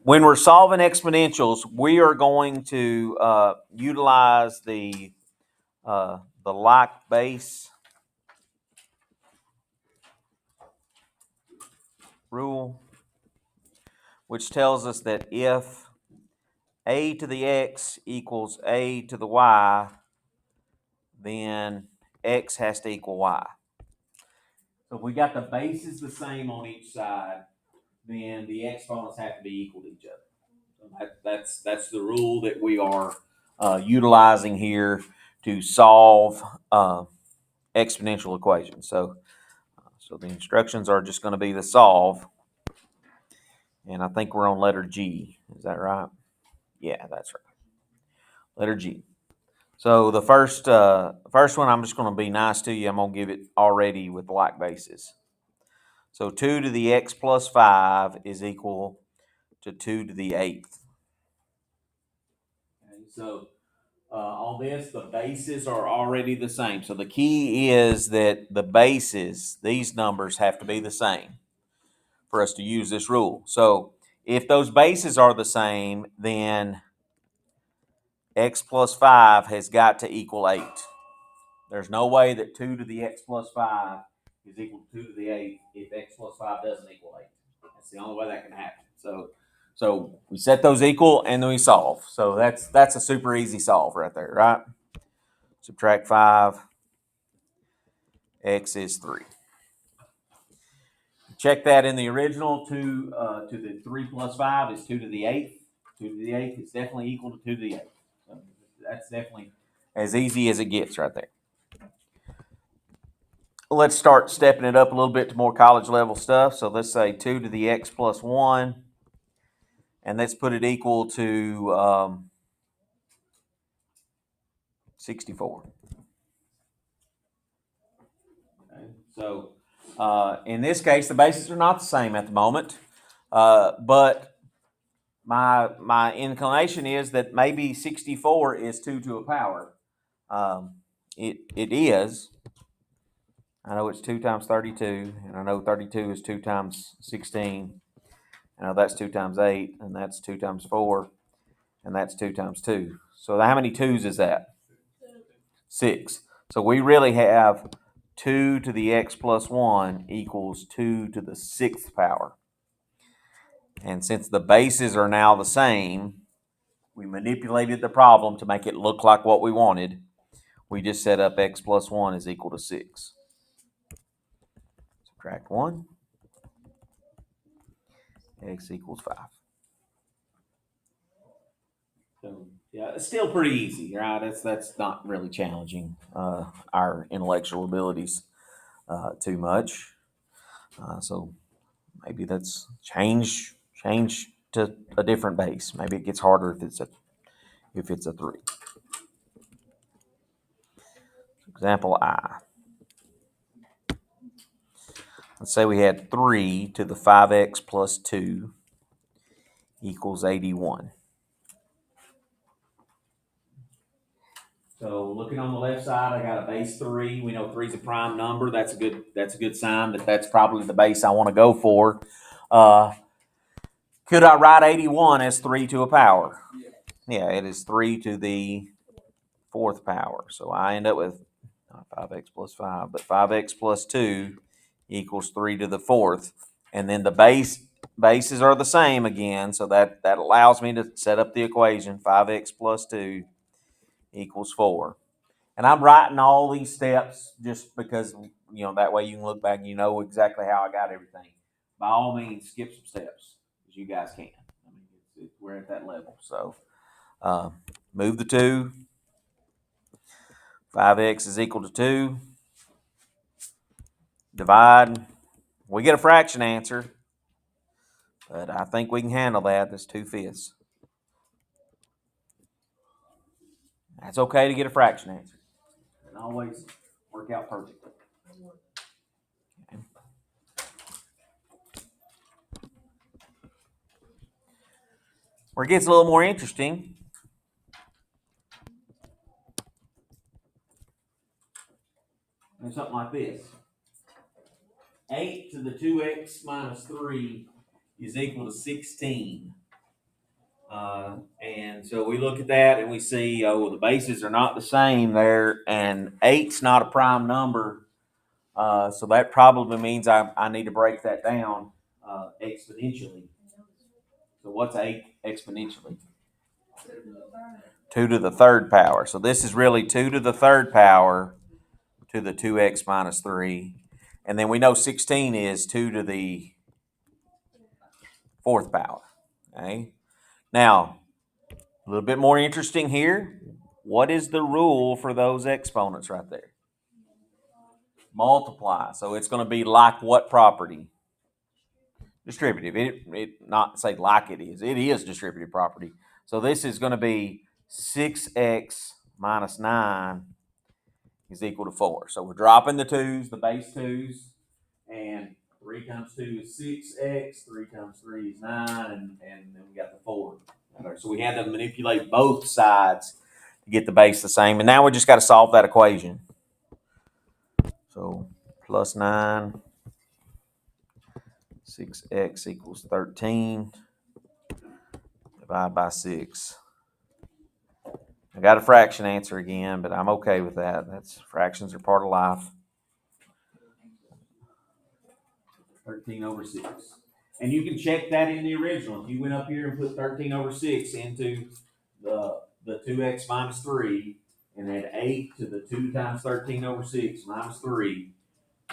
when we're solving exponentials, we are going to utilize the like base rule, which tells us that if a to the x equals a to the y, then x has to equal y. So if we got the bases the same on each side, then the exponents have to be equal to each other. So that's the rule that we are utilizing here to solve exponential equations. So the instructions are just going to be to solve, and I think we're on letter G. Is that right? Yeah, that's right. Letter G. So the first one, I'm just going to be nice to you. I'm going to give it already with like bases. So 2 to the x plus 5 is equal to 2 to the 8th. Okay, so on this, the bases are already the same. So the key is that the bases, these numbers, have to be the same for us to use this rule. So if those bases are the same, then x plus 5 has got to equal 8. There's no way that 2 to the x plus 5 is equal to 2 to the 8 if x plus 5 doesn't equal 8. That's the only way that can happen. So we set those equal and then we solve. So that's a super easy solve right there, right? Subtract 5, x is 3. Check that in the original. 2 to the 3 plus 5 is 2 to the 8th. 2 to the 8th is definitely equal to 2 to the 8th. So that's definitely as easy as it gets right there. Let's start stepping it up a little bit to more college level stuff. So let's say 2 to the x plus 1, and let's put it equal to 64. Okay. So in this case, the bases are not the same at the moment, but my inclination is that maybe 64 is 2 to a power. It is. I know it's 2 times 32, and I know 32 is 2 times 16. I know that's 2 times 8, and that's 2 times 4, and that's 2 times 2. So how many 2's is that? 6. So we really have 2 to the x plus 1 equals 2 to the 6th power. And since the bases are now the same, we manipulated the problem to make it look like what we wanted. We just set up x plus 1 is equal to 6. Subtract 1. X equals 5. So, yeah, it's still pretty easy, right? That's not really challenging our intellectual abilities too much. So maybe that's change to a different base. Maybe it gets harder if it's a 3. Example I. Let's say we had 3 to the 5x plus 2 equals 81. So looking on the left side, I got a base 3. We know 3 is a prime number. That's a good sign that that's probably the base I want to go for. Could I write 81 as 3 to a power? Yeah, it is 3 to the 4th power. So I end up with not 5x plus 5, but 5x plus 2 equals 3 to the 4th. And then the bases are the same again, so that allows me to set up the equation. 5x plus 2 equals 4. And I'm writing all these steps just because, that way you can look back and you know exactly how I got everything. By all means, skip some steps, as you guys can. I mean, we're at that level. So move the 2. 5x is equal to 2. Divide. We get a fraction answer, but I think we can handle that. That's 2/5. That's okay to get a fraction answer. It doesn't always work out perfectly. Okay. Where it gets a little more interesting is something like this. 8 to the 2x minus 3 is equal to 16. And so we look at that and we see, oh, the bases are not the same there, and 8's not a prime number. So that probably means I need to break that down exponentially. So what's 8 exponentially? 2 to the third power. So this is really 2 to the third power to the 2x minus 3. And then we know 16 is 2 to the fourth power. Okay. Now, a little bit more interesting here. What is the rule for those exponents right there? Multiply. So it's going to be like what property? Distributive. It not say like it is. It is distributive property. So this is going to be 6x minus 9 is equal to 4. So we're dropping the 2's, the base 2's, and 3 times 2 is 6x, 3 times 3 is 9, and then we got the 4. Okay, so we had to manipulate both sides to get the base the same. And now we just got to solve that equation. So plus 9, 6x equals 13, divide by 6. I got a fraction answer again, but I'm okay with that. Fractions are part of life. 13 over 6. And you can check that in the original. If you went up here and put 13 over 6 into the 2x minus 3 and add 8 to the 2 times 13 over 6 minus 3,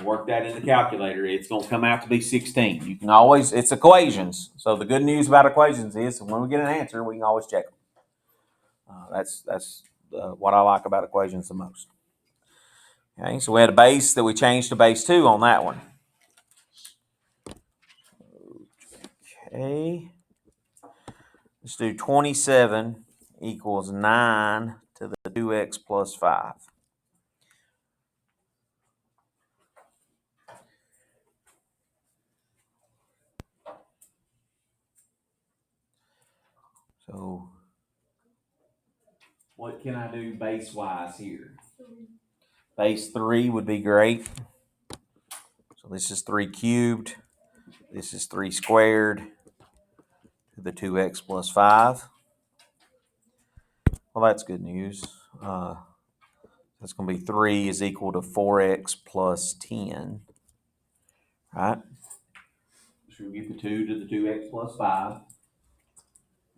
work that in the calculator, it's going to come out to be 16. You can always, it's equations. So the good news about equations is when we get an answer, we can always check them. That's what I like about equations the most. Okay, so we had a base that we changed to base 2 on that one. Okay. Let's do 27 equals 9 to the 2x plus 5. So what can I do base-wise here? Base 3 would be great. So this is 3 cubed. This is 3 squared to the 2x plus 5. Well, that's good news. That's going to be 3 is equal to 4x plus 10. Right? So we get the 2 to the 2x plus 5.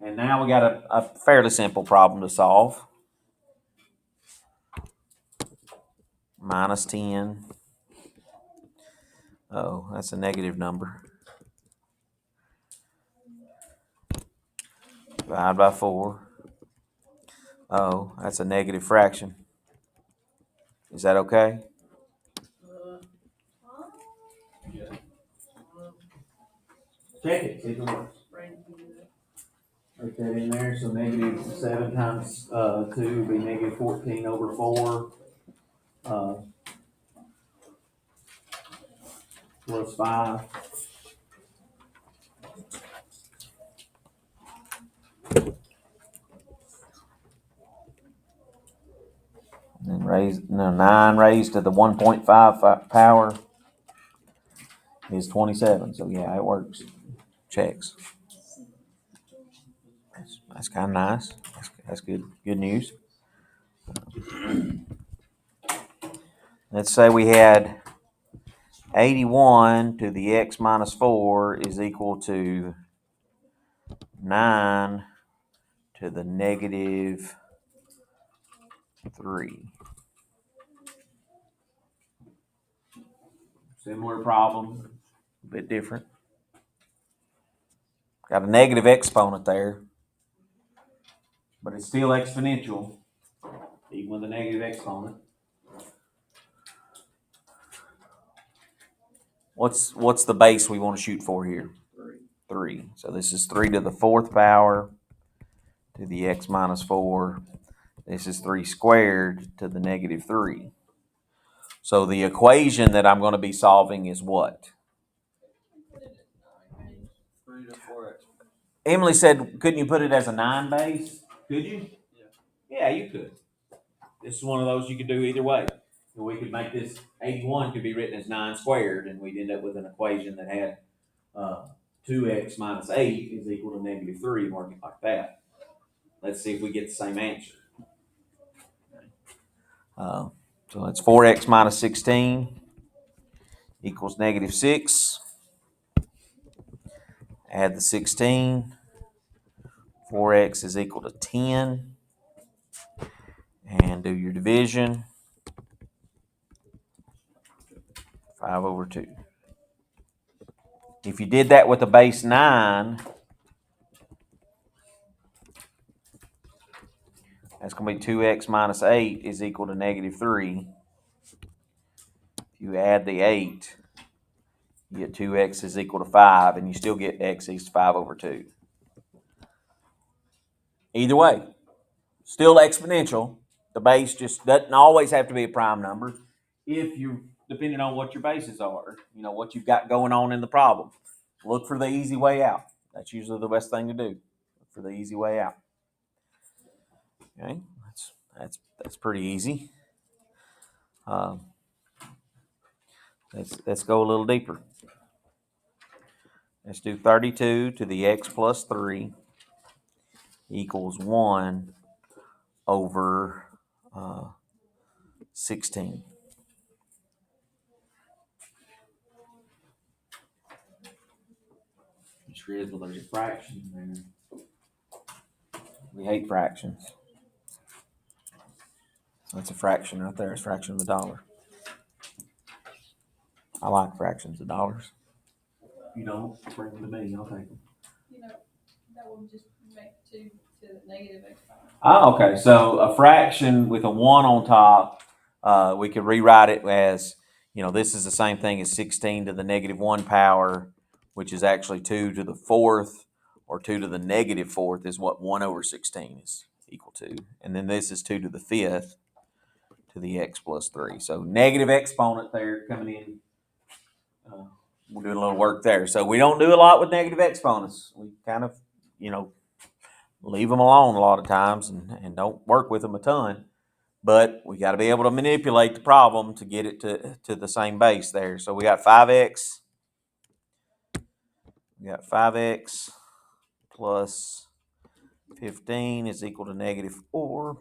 And now we got a fairly simple problem to solve. Minus 10. Oh, that's a negative number. Divide by 4. Oh, that's a negative fraction. Is that okay? Check it. See if it works. Write that in there. So negative 7 times 2 would be negative 14 over 4 plus 5. And then 9 raised to the 1.5 power is 27. So yeah, it works. Checks. That's kind of nice. That's good news. Let's say we had 81 to the x minus 4 is equal to 9 to the negative 3. Similar problem, a bit different. Got a negative exponent there, but it's still exponential, even with a negative exponent. What's the base we want to shoot for here? 3. So this is 3 to the 4th power to the x minus 4. This is 3 squared to the negative 3. So the equation that I'm going to be solving is what? Emily said, couldn't you put it as a 9 base? Could you? Yeah, you could. This is one of those you could do either way. We could make this 81 could be written as 9 squared, and we'd end up with an equation that had 2x minus 8 is equal to negative 3, and work it like that. let's see if we get the same answer. So it's 4x minus 16 equals negative 6. Add the 16. 4x is equal to 10. And do your division. 5 over 2. If you did that with a base 9, that's going to be 2x minus 8 is equal to negative 3. If you add the 8, you get 2x is equal to 5, and you still get x equals 5 over 2. Either way, still exponential. The base just doesn't always have to be a prime number if you're depending on what your bases are, what you've got going on in the problem. Look for the easy way out. That's usually the best thing to do. Look for the easy way out. Okay, that's pretty easy. Let's go a little deeper. Let's do 32 to the x plus 3 equals 1 over 16. It sure is, well, there's a fraction there. We hate fractions. That's a fraction right there. It's a fraction of a dollar. I like fractions of dollars. You don't? Bring them to me. I'll take them. That will just make 2 to the negative exponent. Oh, okay. So a fraction with a 1 on top, we could rewrite it as, this is the same thing as 16 to the negative 1 power, which is actually 2 to the 4th, or 2 to the negative 4th is what 1 over 16 is equal to. And then this is 2 to the 5th to the x plus 3. So negative exponent there coming in. We're doing a little work there. So we don't do a lot with negative exponents. We kind of, leave them alone a lot of times and don't work with them a ton. But we got to be able to manipulate the problem to get it to the same base there. So we got 5x. We got 5x plus 15 is equal to negative 4.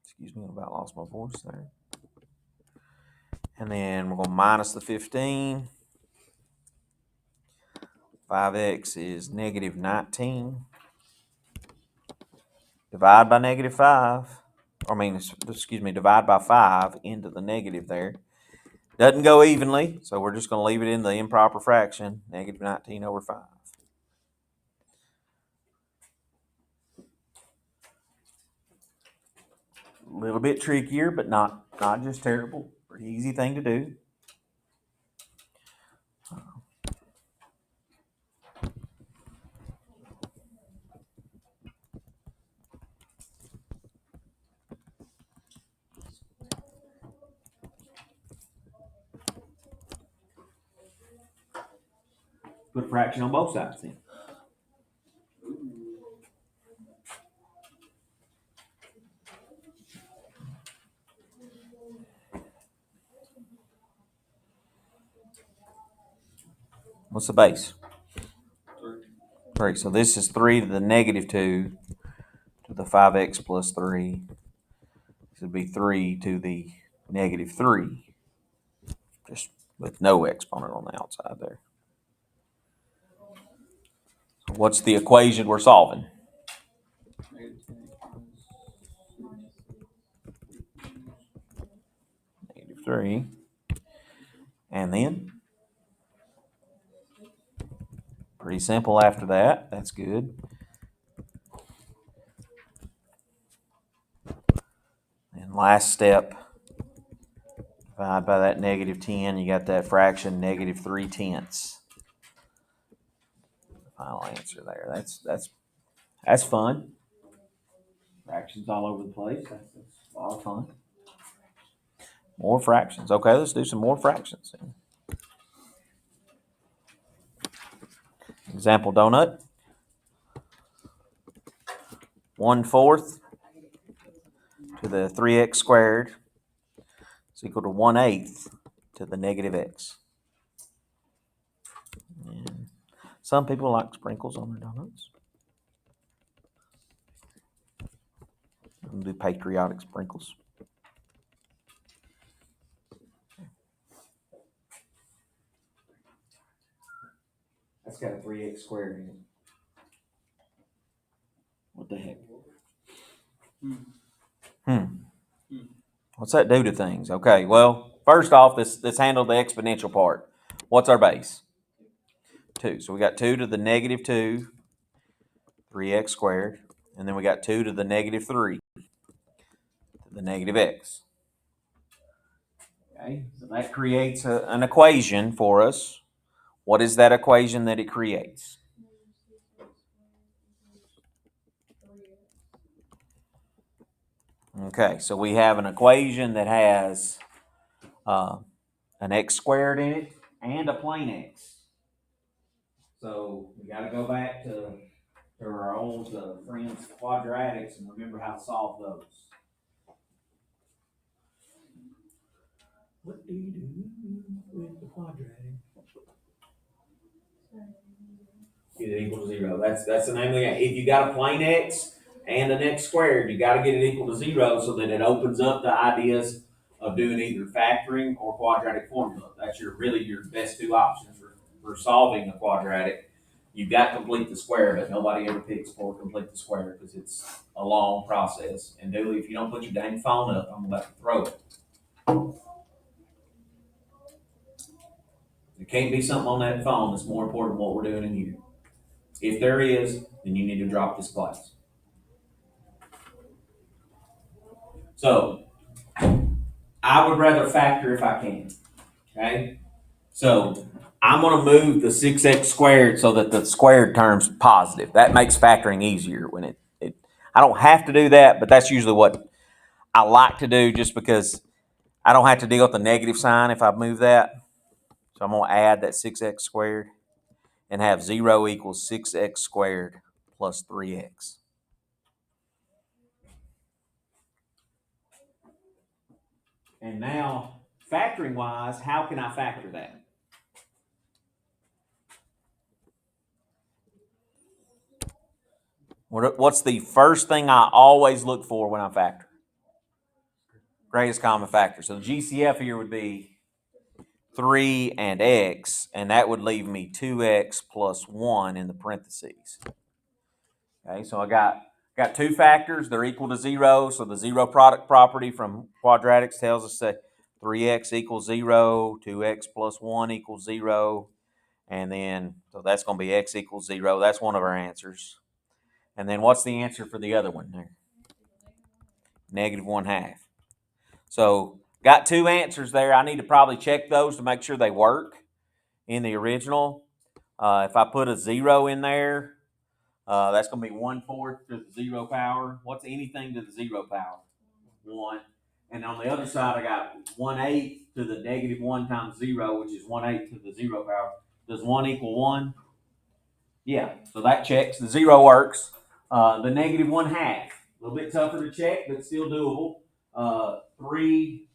Excuse me, I about lost my voice there. And then we're going to minus the 15. 5x is negative 19. Divide by negative 5. Divide by 5 into the negative there. Doesn't go evenly, so we're just going to leave it in the improper fraction, negative 19 over 5. A little bit trickier, but not just terrible. Pretty easy thing to do. Put a fraction on both sides then. What's the base? 3. So this is 3 to the negative 2 to the 5x plus 3. This would be 3 to the negative 3, just with no exponent on the outside there. So what's the equation we're solving? Negative 3. And then? Pretty simple after that. That's good. And last step, divide by that negative 10. You got that fraction, negative 3/10. Final answer there. That's fun. Fractions all over the place. That's a lot of fun. More fractions. Okay, let's do some more fractions. Example donut. 1/4 to the 3x squared is equal to 1/8 to the negative x. And some people like sprinkles on their donuts. do patriotic sprinkles. That's got a 3x squared in it. What the heck? What's that do to things? Okay, well, first off, let's handle the exponential part. What's our base? 2. So we got 2 to the negative 2, 3x squared. And then we got 2 to the negative 3, to the negative x. Okay, so that creates an equation for us. What is that equation that it creates? Okay, so we have an equation that has an x squared in it and a plane x. So we got to go back to our old friends quadratics and remember how to solve those. What do you do with the quadratic? Get it equal to 0. That's the name of the game. If you got a plane x and an x squared, you got to get it equal to 0 so that it opens up the ideas of doing either factoring or quadratic formula. That's really your best two options for solving a quadratic. You've got to complete the square, but nobody ever picks for complete the square because it's a long process. And Dooley, if you don't put your dang phone up, I'm about to throw it. There can't be something on that phone that's more important than what we're doing in here. If there is, then you need to drop this class. So, I would rather factor if I can. Okay? So, I'm going to move the 6x squared so that the squared term's positive. That makes factoring easier when it I don't have to do that, but that's usually what I like to do just because I don't have to deal with the negative sign if I move that. So I'm going to add that 6x squared and have 0 equals 6x squared plus 3x. And now, factoring wise, how can I factor that? What's the first thing I always look for when I factor? Greatest common factor. So the GCF here would be 3 and x, and that would leave me 2x plus 1 in the parentheses. Okay, so I got two factors. They're equal to 0, so the zero product property from quadratics tells us that 3x equals 0, 2x plus 1 equals 0, and then, so that's going to be x equals 0. That's one of our answers. And then what's the answer for the other one there? Negative 1/2. So got two answers there. I need to probably check those to make sure they work in the original. If I put a 0 in there, that's going to be 1/4 to the 0 power. What's anything to the 0 power? 1. And on the other side, I got 1/8 to the negative 1 times 0, which is 1/8 to the 0 power. Does 1 equal 1? Yeah, so that checks. The 0 works. The negative 1/2, a little bit tougher to check, but still doable. 3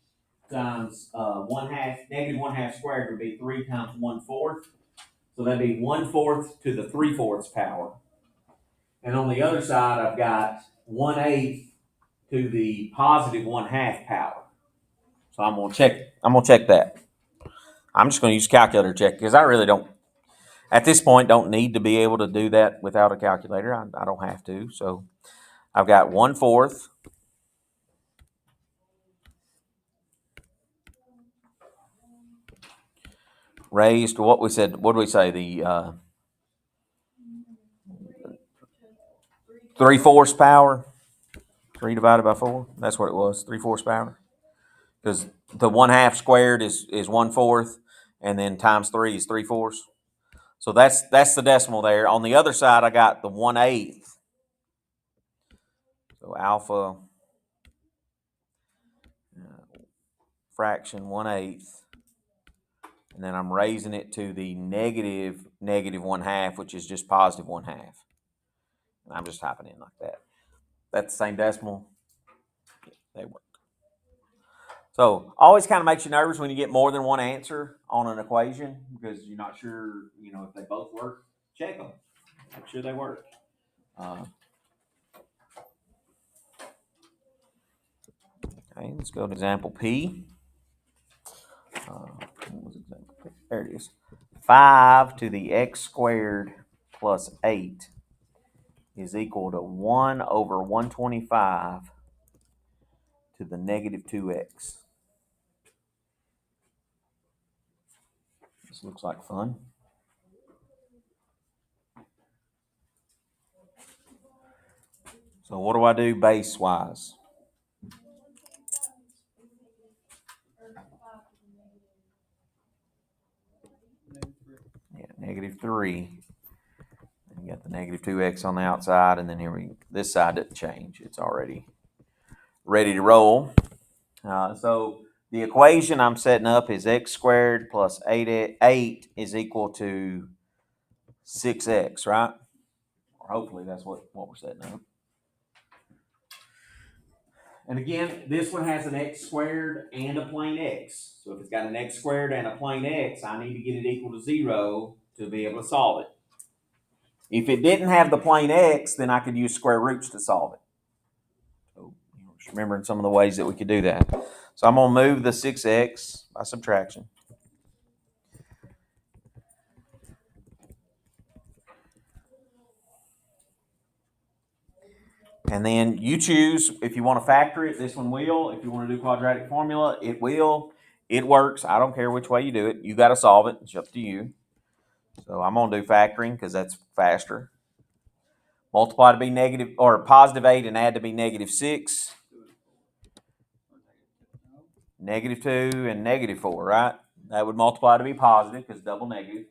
times 1/2, negative 1/2 squared would be 3 times 1/4. So that'd be 1/4 to the 3/4 power. And on the other side, I've got 1/8 to the positive 1/2 power. So I'm gonna check that. I'm just gonna use calculator check because I really don't, at this point, don't need to be able to do that without a calculator. I don't have to. So I've got 1/4 raised to what we said. What do we say? The 3/4 power. 3 divided by 4. That's what it was. 3/4 power. Because the 1/2 squared is 1/4, and then times 3 is 3/4. So that's the decimal there. On the other side, I got the 1/8. So alpha fraction 1/8, and then I'm raising it to the negative 1/2, which is just positive 1/2. And I'm just typing in like that. That's the same decimal. They work. So always kind of makes you nervous when you get more than one answer on an equation because you're not sure, if they both work. Check them. Make sure they work. Okay, let's go to example P. What was example P? There it is. 5 to the x squared plus 8 is equal to 1 over 125 to the negative 2x. This looks like fun. So what do I do base-wise? Yeah, negative 3. And you got the negative 2x on the outside, and then this side doesn't change. It's already ready to roll. So the equation I'm setting up is x squared plus 8 is equal to 6x, right? Or hopefully that's what we're setting up. And again, this one has an x squared and a plane x. So if it's got an x squared and a plane x, I need to get it equal to 0 to be able to solve it. If it didn't have the plane x, then I could use square roots to solve it. So just remembering some of the ways that we could do that. So I'm going to move the 6x by subtraction. And then you choose if you want to factor it. This one will. If you want to do quadratic formula, it will. It works. I don't care which way you do it. You got to solve it. It's up to you. So I'm going to do factoring because that's faster. Multiply to be negative or positive 8 and add to be negative 6. Negative 2 and negative 4, right? That would multiply to be positive because double negative.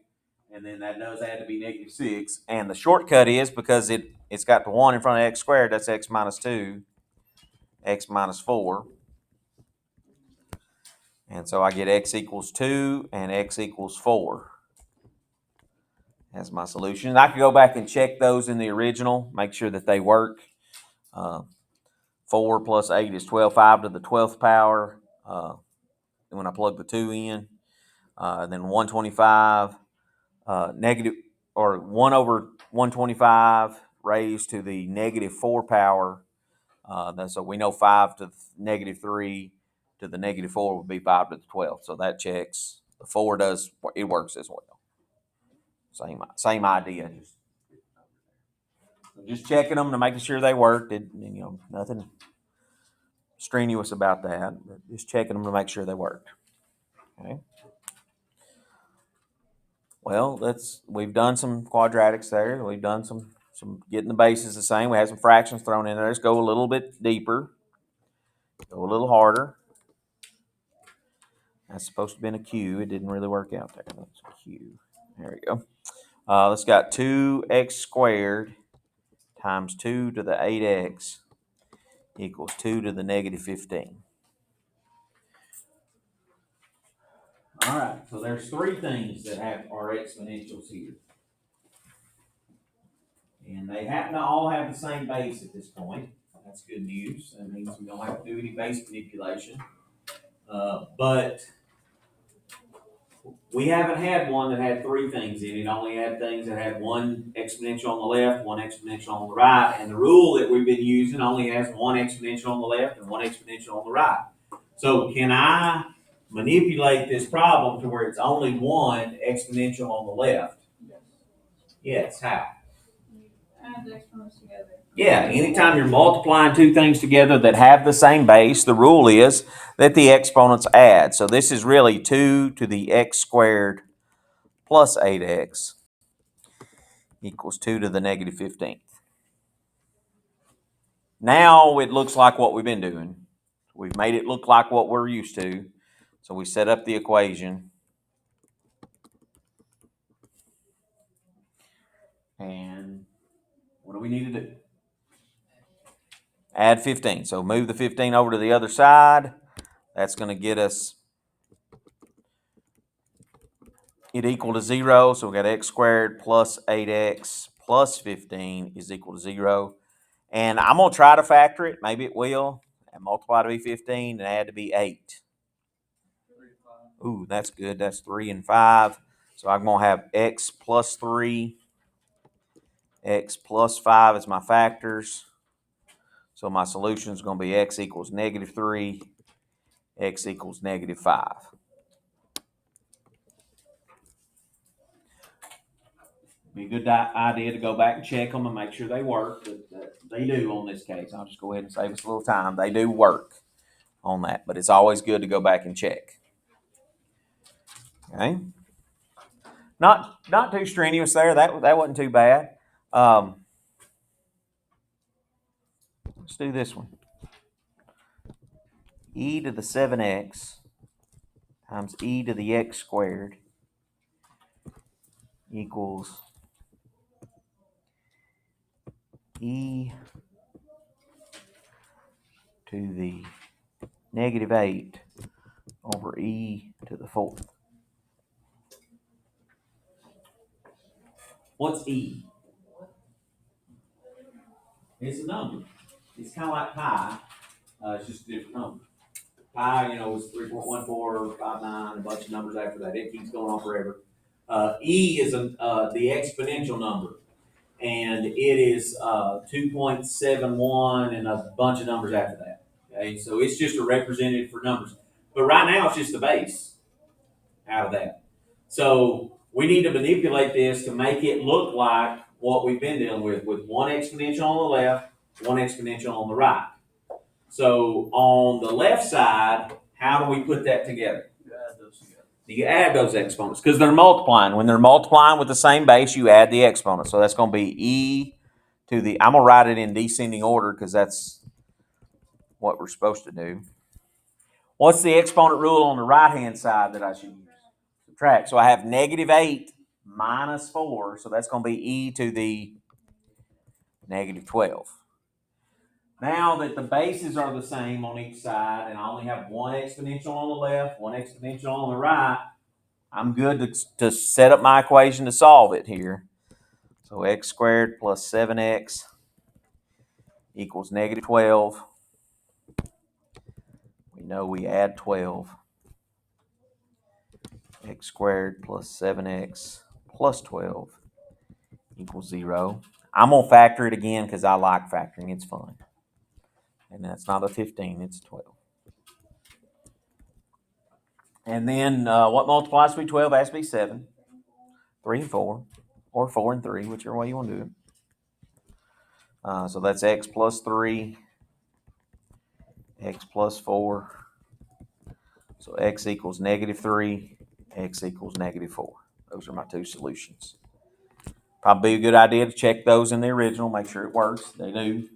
And then that does add to be negative 6. And the shortcut is because it's got the 1 in front of x squared, that's x minus 2, x minus 4. And so I get x equals 2 and x equals 4 as my solution. I could go back and check those in the original, make sure that they work. 4 plus 8 is 12, 5 to the 12th power. When I plug the 2 in, then 125 negative or 1 over 125 raised to the negative 4 power. So we know 5 to the negative 3 to the negative 4 would be 5 to the 12th. So that checks. The 4 does, it works as well. Same idea. Just checking them to making sure they worked. Nothing strenuous about that. But just checking them to make sure they worked. Okay. Well, we've done some quadratics there. We've done some getting the bases the same. We had some fractions thrown in there. Let's go a little bit deeper. Go a little harder. That's supposed to have been a Q. It didn't really work out there. That's a Q. There we go. Let's got 2x squared times 2 to the 8x equals 2 to the negative 15. All right, so there's three things that are exponentials here. And they happen to all have the same base at this point. That's good news. That means we don't have to do any base manipulation. But we haven't had one that had three things in it. Only had things that had one exponential on the left, one exponential on the right. And the rule that we've been using only has one exponential on the left and one exponential on the right. So can I manipulate this problem to where it's only one exponential on the left? Yes, how? Add the exponents together. Yeah, anytime you're multiplying two things together that have the same base, the rule is that the exponents add. So this is really 2 to the x squared plus 8x equals 2 to the negative 15th. Now it looks like what we've been doing. We've made it look like what we're used to. So we set up the equation. And what do we need to do? Add 15. So move the 15 over to the other side. That's going to get us it equal to 0. So we got x squared plus 8x plus 15 is equal to 0. And I'm going to try to factor it. Maybe it will. And multiply to be 15 and add to be 8. Ooh, that's good. That's 3 and 5. So I'm going to have x plus 3, x plus 5 as my factors. So my solution is going to be x equals negative 3 x equals -5. Be a good idea to go back and check them and make sure they work. But they do on this case. I'll just go ahead and save us a little time. They do work on that, but it's always good to go back and check. Okay, not too strenuous there. That wasn't too bad. Let's do this one. E to the 7x times e to the x squared equals e to the -8 over e to the 4th. What's e? It's a number. It's kind of like pi. It's just a different number. Pi, is 3.1459, a bunch of numbers after that. It keeps going on forever. E is the exponential number, and it is 2.71 and a bunch of numbers after that. Okay, so it's just a representative for numbers. But right now, it's just the base out of that. So we need to manipulate this to make it look like what we've been dealing with one exponential on the left, one exponential on the right. So on the left side, how do we put that together? You add those together. You add those exponents because they're multiplying. When they're multiplying with the same base, you add the exponents. So that's going to be e to the, I'm going to write it in descending order because that's what we're supposed to do. What's the exponent rule on the right-hand side that I should use? Subtract. So I have -8 minus 4. So that's going to be e to the -12. Now that the bases are the same on each side and I only have one exponential on the left, one exponential on the right, I'm good to set up my equation to solve it here. So x squared plus 7x equals -12. We know we add 12. X squared plus 7x plus 12 equals 0. I'm going to factor it again because I like factoring. It's fun. And that's not a 15, it's 12. And then what multiplies to be 12 has to be 7, 3 and 4, or 4 and 3, whichever way you want to do it. So that's x plus 3, x plus 4. So x equals -3, x equals -4. Those are my two solutions. Probably a good idea to check those in the original, make sure it works. They do.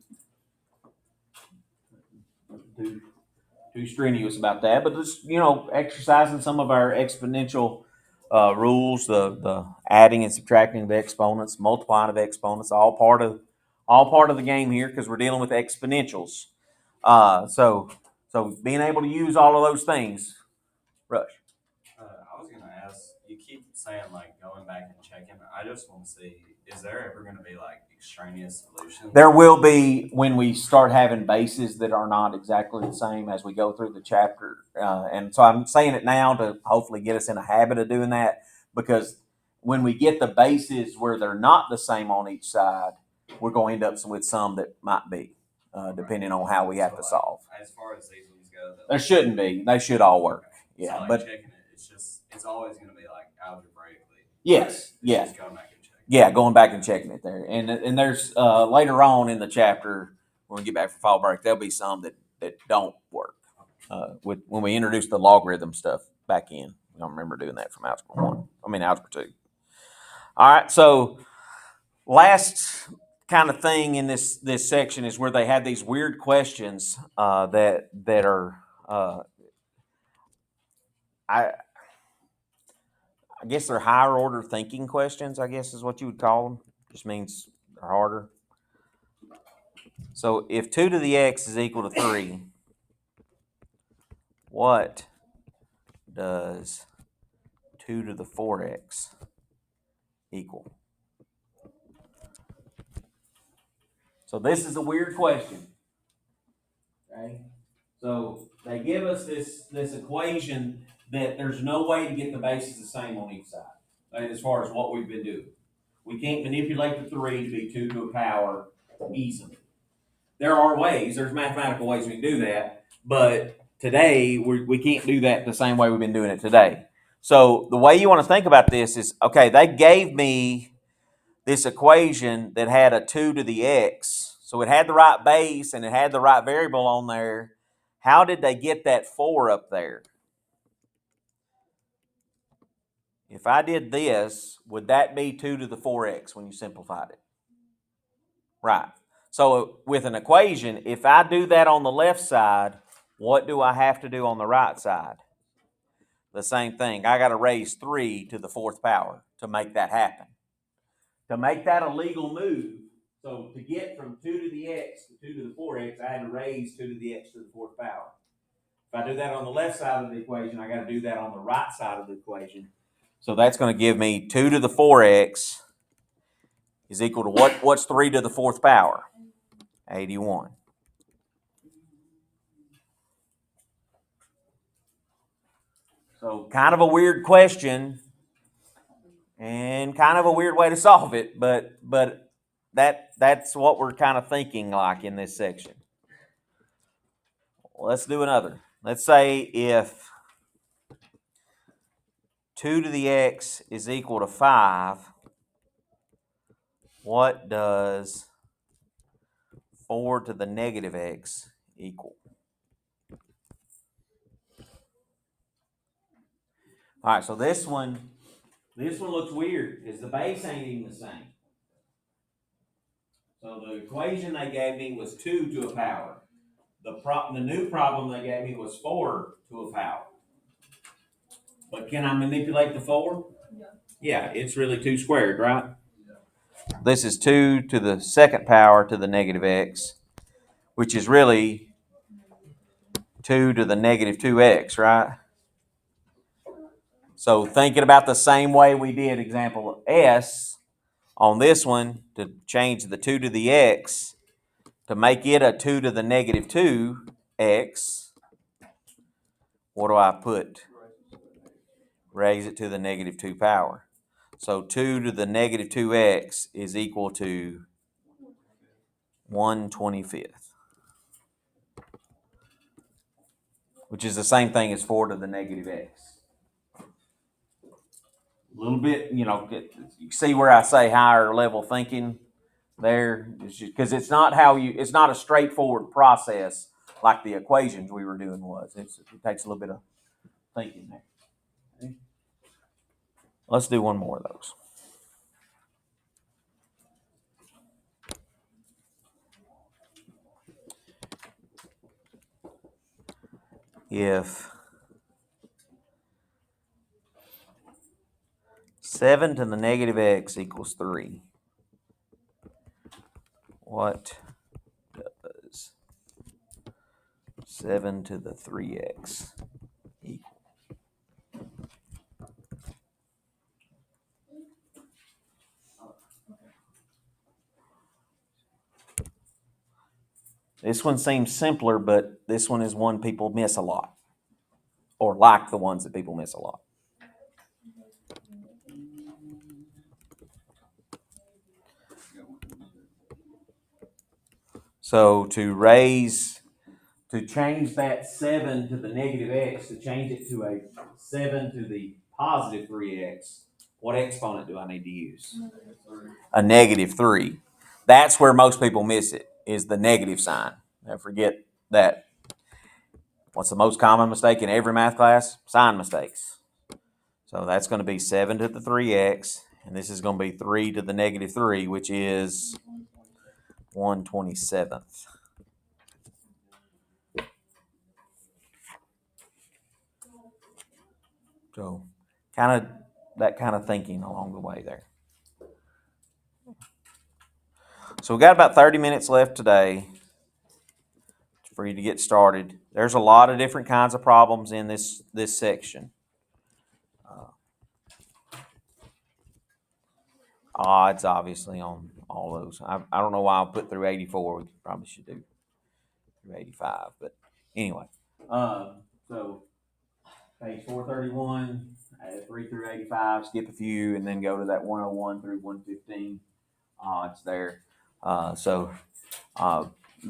Too strenuous about that, but just exercising some of our exponential rules, the adding and subtracting of exponents, multiplying of exponents, all part of the game here because we're dealing with exponentials. So being able to use all of those things. Rush. I was gonna ask. You keep saying like going back and checking. I just want to see: is there ever going to be like extraneous solutions? There will be when we start having bases that are not exactly the same as we go through the chapter, and so I'm saying it now to hopefully get us in a habit of doing that. Because when we get the bases where they're not the same on each side, we're going to end up with some that might be, depending on how we have to solve. As far as these ones go, there shouldn't be. They should all work. Yeah, so like but checking it, it's always going to be like algebraically. Yes, yeah. Just going back and checking. Yeah, going back and checking it there. And there's later on in the chapter, when we get back from fall break, there'll be some that don't work. When we introduce the logarithm stuff back in. I don't remember doing that from algebra 1. Algebra 2. All right, so last kind of thing in this section is where they have these weird questions that are I guess they're higher order thinking questions, I guess is what you would call them. Just means they're harder. So if 2 to the x is equal to 3, what does 2 to the 4x equal? So this is a weird question. Okay? So they give us this equation that there's no way to get the bases the same on each side, right, as far as what we've been doing. We can't manipulate the 3 to be 2 to a power easily. There are ways, there's mathematical ways we can do that, but today we can't do that the same way we've been doing it today. So the way you want to think about this is, okay, they gave me this equation that had a 2 to the x. So it had the right base and it had the right variable on there. How did they get that 4 up there? If I did this, would that be 2 to the 4x when you simplified it? Right. So with an equation, if I do that on the left side, what do I have to do on the right side? The same thing. I got to raise 3 to the 4th power to make that happen. To make that a legal move, so to get from 2 to the x to 2 to the 4x, I had to raise 2 to the x to the 4th power. If I do that on the left side of the equation, I got to do that on the right side of the equation. So that's going to give me 2 to the 4x is equal to what? What's 3 to the 4th power? 81. So kind of a weird question and kind of a weird way to solve it, but that's what we're kind of thinking like in this section. Well, let's do another. Let's say if 2 to the x is equal to 5, what does 4 to the negative x equal? All right, so this one looks weird because the base ain't even the same. So the equation they gave me was 2 to a power. The new problem they gave me was 4 to a power. But can I manipulate the 4? Yeah, it's really 2 squared, right? This is 2 to the 2nd power to the negative x, which is really 2 to the negative 2x, right? So thinking about the same way we did example S, on this one, to change the 2 to the x, to make it a 2 to the negative 2x, what do I put? Raise it to the negative 2 power. So 2 to the negative 2x is equal to 1/25th, which is the same thing as 4 to the negative x. A little bit, you see where I say higher level thinking there, because it's not a straightforward process like the equations we were doing was. It takes a little bit of thinking there. Okay. Let's do one more of those. If 7 to the negative x equals 3, what does 7 to the 3x equal? This one seems simpler, but this one is one people miss a lot, or like the ones that people miss a lot. So to change that 7 to the negative x, to change it to a 7 to the positive 3x, what exponent do I need to use? A negative 3. That's where most people miss it, is the negative sign. Now forget that. What's the most common mistake in every math class? Sign mistakes. So that's going to be 7 to the 3x, and this is going to be 3 to the negative 3, which is 1/27th. So that kind of thinking along the way there. So we got about 30 minutes left today for you to get started. There's a lot of different kinds of problems in this section. Odds, obviously, on all those. I don't know why I put through 84. We probably should do through 85. But anyway, so page 431, 3 through 85, skip a few, and then go to that 101 through 115 odds there.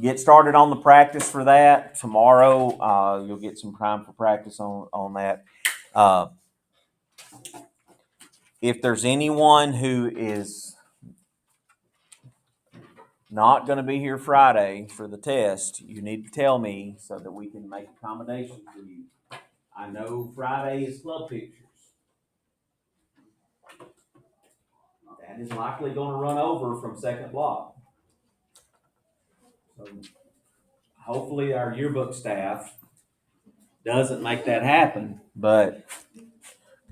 get started on the practice for that tomorrow. You'll get some time for practice on that. If there's anyone who is not going to be here Friday for the test, you need to tell me so that we can make accommodations for you. I know Friday is club pictures. That is likely going to run over from second block. So hopefully our yearbook staff doesn't make that happen, but